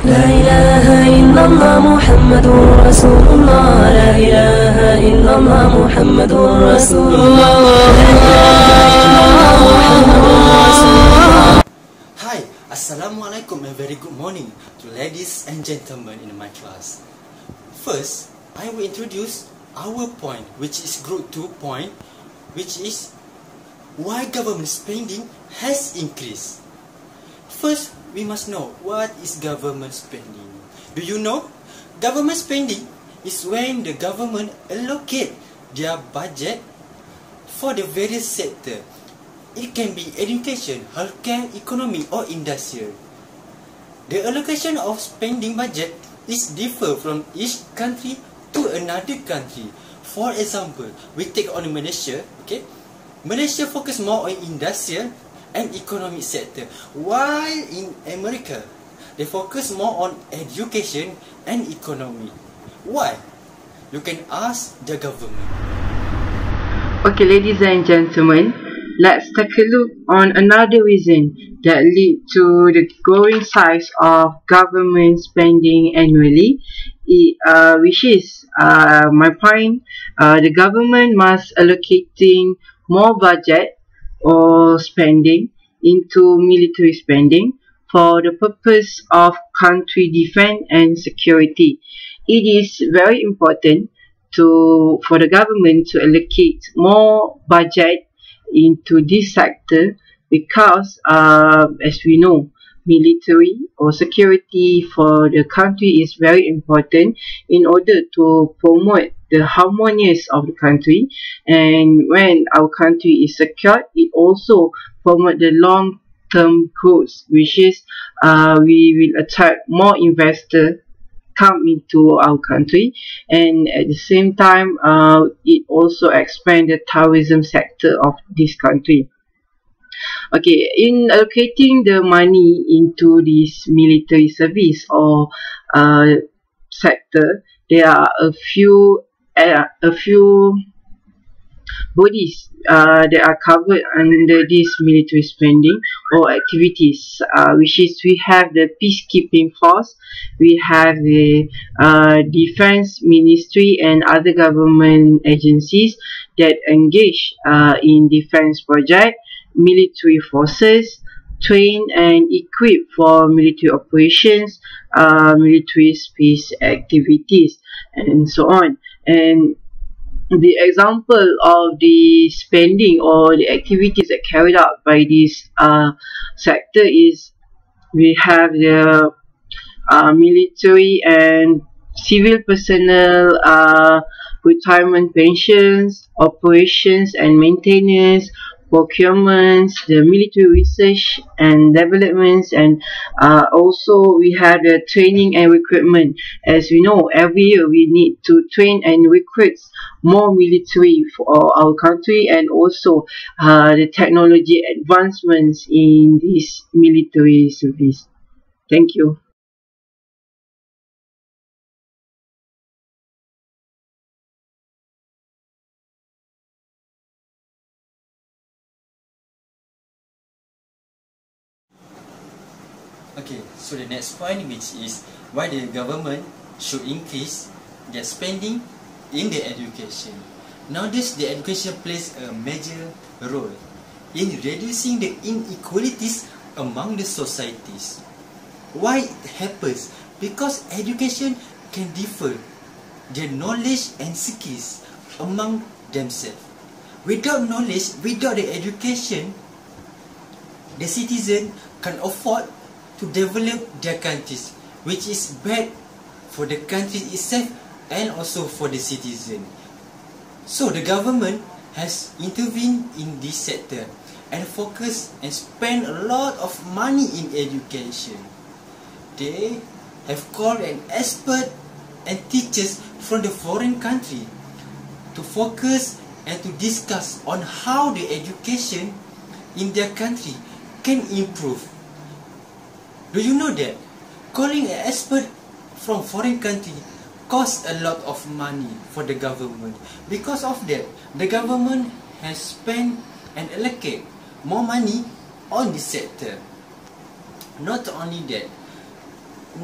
لا إله إلا الله محمد رسول الله لا إله إلا الله محمد رسول الله Hi, Assalamualaikum and very good morning to ladies and gentlemen in my class. First, I will introduce our point, which is group 2 point, which is why government spending has increased. First, we must know what is government spending. Do you know? Government spending is when the government allocate their budget for the various sector. It can be education, healthcare, economy or industrial. The allocation of spending budget is differ from each country to another country. For example, we take on Malaysia, okay? Malaysia focus more on industrial and economic sector, while in America, they focus more on education and economy. Why? You can ask the government. Okay, ladies and gentlemen, let's take a look on another reason that lead to the growing size of government spending annually, which is my point. The government must allocating more budget or spending into military spending for the purpose of country defense and security. It is very important for the government to allocate more budget into this sector because as we know, military or security for the country is very important in order to promote the harmonious of the country, and when our country is secured, it also promote the long-term growth, which is we will attract more investors come into our country, and at the same time it also expand the tourism sector of this country. Okay, in allocating the money into this military service or sector, there are a few bodies that are covered under this military spending or activities, which is we have the peacekeeping force, we have the defense ministry and other government agencies that engage in defense project, military forces, train and equip for military operations, military space activities, and so on. And the example of the spending or the activities that carried out by this sector is we have the military and civil personnel retirement pensions, operations and maintenance, procurements, the military research and developments, and also we have the training and recruitment. As we know, every year we need to train and recruit more military for our country, and also the technology advancements in this military service. Thank you. Okay, so the next point, which is why the government should increase their spending in the education. Nowadays, the education plays a major role in reducing the inequalities among the societies. Why it happens? Because education can differ their knowledge and skills among themselves. Without knowledge, without the education, the citizen can afford to develop their countries, which is bad for the country itself and also for the citizen. So the government has intervened in this sector and focus and spend a lot of money in education. They have called an expert and teachers from the foreign country to focus and to discuss on how the education in their country can improve. Do you know that calling an expert from foreign country costs a lot of money for the government? Because of that, the government has spent and allocate more money on this sector. Not only that,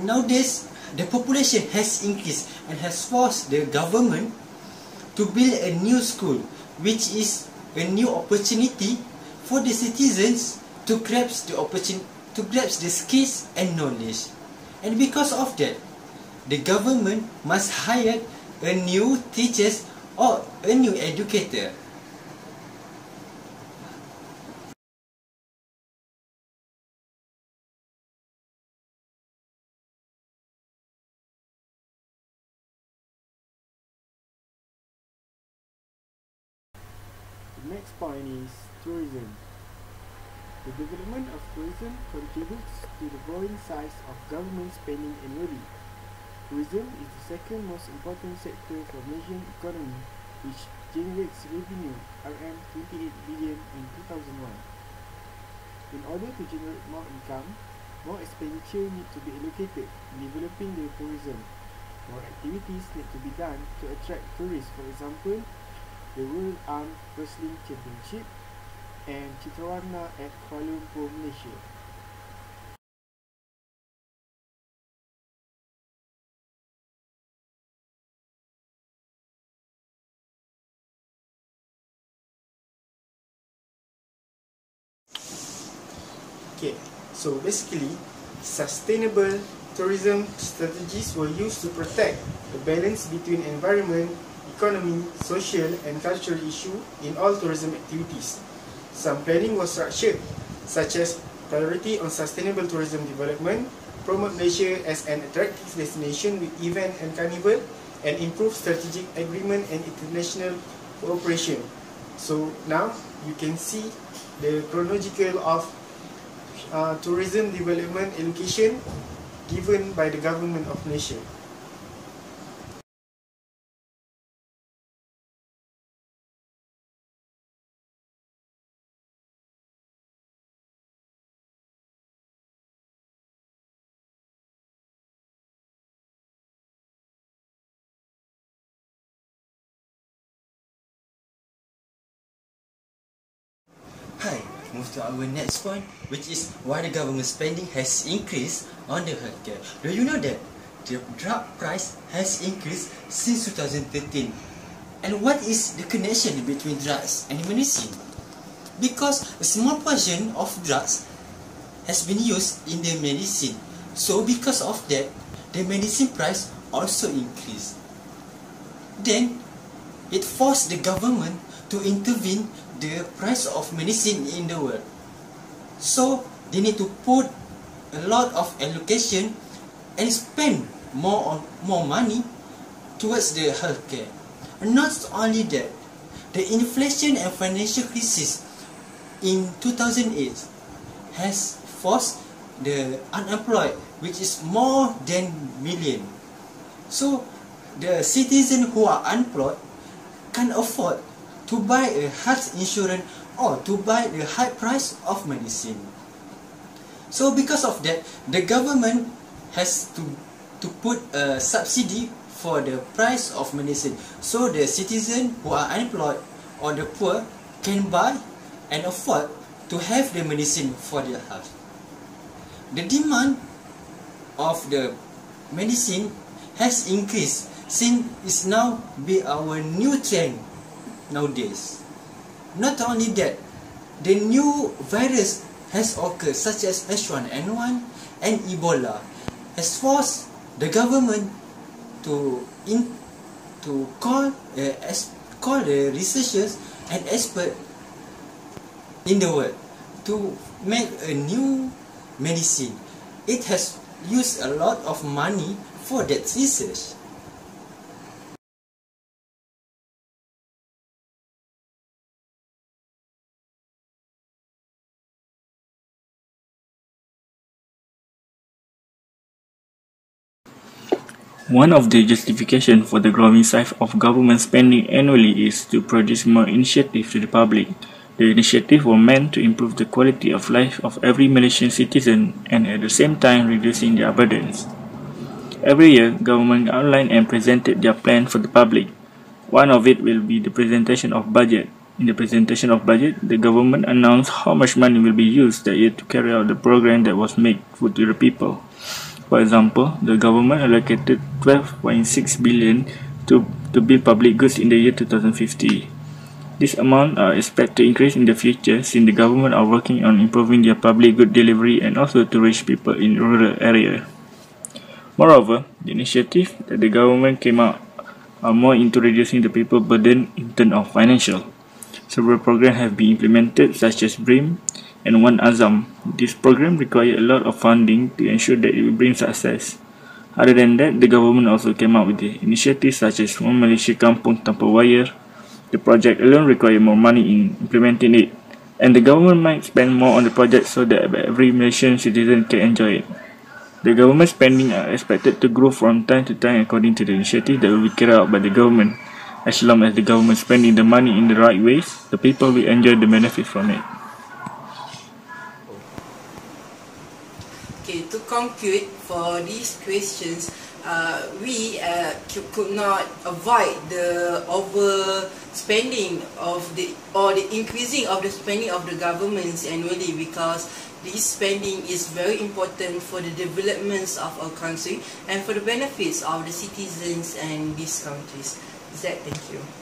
nowadays the population has increased and has forced the government to build a new school, which is a new opportunity for the citizens to grasp the opportunity, to grasp the skills and knowledge. And because of that, the government must hire a new teachers or a new educator. The next point is tourism. The development of tourism contributes to the growing size of government spending annually. Tourism is the second most important sector for Malaysian economy, which generates revenue RM 28 billion in 2001. In order to generate more income, more expenditure need to be allocated in developing the tourism. More activities need to be done to attract tourists, for example, the World Armed Wrestling Championship and Citrawarna at Kuala Lumpur, Malaysia. Okay, so basically, sustainable tourism strategies were used to protect the balance between environment, economy, social and cultural issue in all tourism activities. Some planning was structured, such as priority on sustainable tourism development, promote Malaysia as an attractive destination with event and carnival, and improve strategic agreement and international cooperation. So now you can see the chronological of tourism development allocation given by the government of Malaysia. Hi, move to our next point, which is why the government spending has increased on the healthcare. Do you know that the drug price has increased since 2013? And what is the connection between drugs and medicine? Because a small portion of drugs has been used in the medicine. So because of that, the medicine price also increased. Then, it forced the government to intervene the price of medicine in the world. So they need to put a lot of allocation and spend more money towards the healthcare. And not only that, the inflation and financial crisis in 2008 has forced the unemployed, which is more than million. So the citizens who are unemployed can't afford to buy a health insurance or to buy the high price of medicine. So because of that, the government has to put a subsidy for the price of medicine, so the citizens who are unemployed or the poor can buy and afford to have the medicine for their health. The demand of the medicine has increased since it's now be our new trend nowadays. Not only that, the new virus has occurred, such as H1N1 and Ebola, has forced the government to call the researchers and experts in the world to make a new medicine. It has used a lot of money for that research. One of the justifications for the growing size of government spending annually is to produce more initiatives to the public. The initiatives were meant to improve the quality of life of every Malaysian citizen and at the same time reducing their burdens. Every year, government outlined and presented their plan for the public. One of it will be the presentation of budget. In the presentation of budget, the government announced how much money will be used that year to carry out the program that was made for the people. For example, the government allocated 12.6 billion to build public goods in the year 2050. This amount are expected to increase in the future since the government are working on improving their public good delivery and also to reach people in rural area. Moreover, the initiative that the government came out are more into reducing the people burden in terms of financial. Several programs have been implemented such as BRIM and One Azam. This program requires a lot of funding to ensure that it will bring success. Other than that, the government also came up with the initiatives such as One Malaysia Kampung Tanpa Wire. The project alone requires more money in implementing it, and the government might spend more on the project so that every Malaysian citizen can enjoy it. The government spending are expected to grow from time to time according to the initiative that will be carried out by the government. As long as the government spending the money in the right ways, the people will enjoy the benefit from it. Okay, to conclude for these questions, we could not avoid the overspending of the increasing of the spending of the governments annually, because this spending is very important for the developments of our country and for the benefits of the citizens and these countries. Thank you.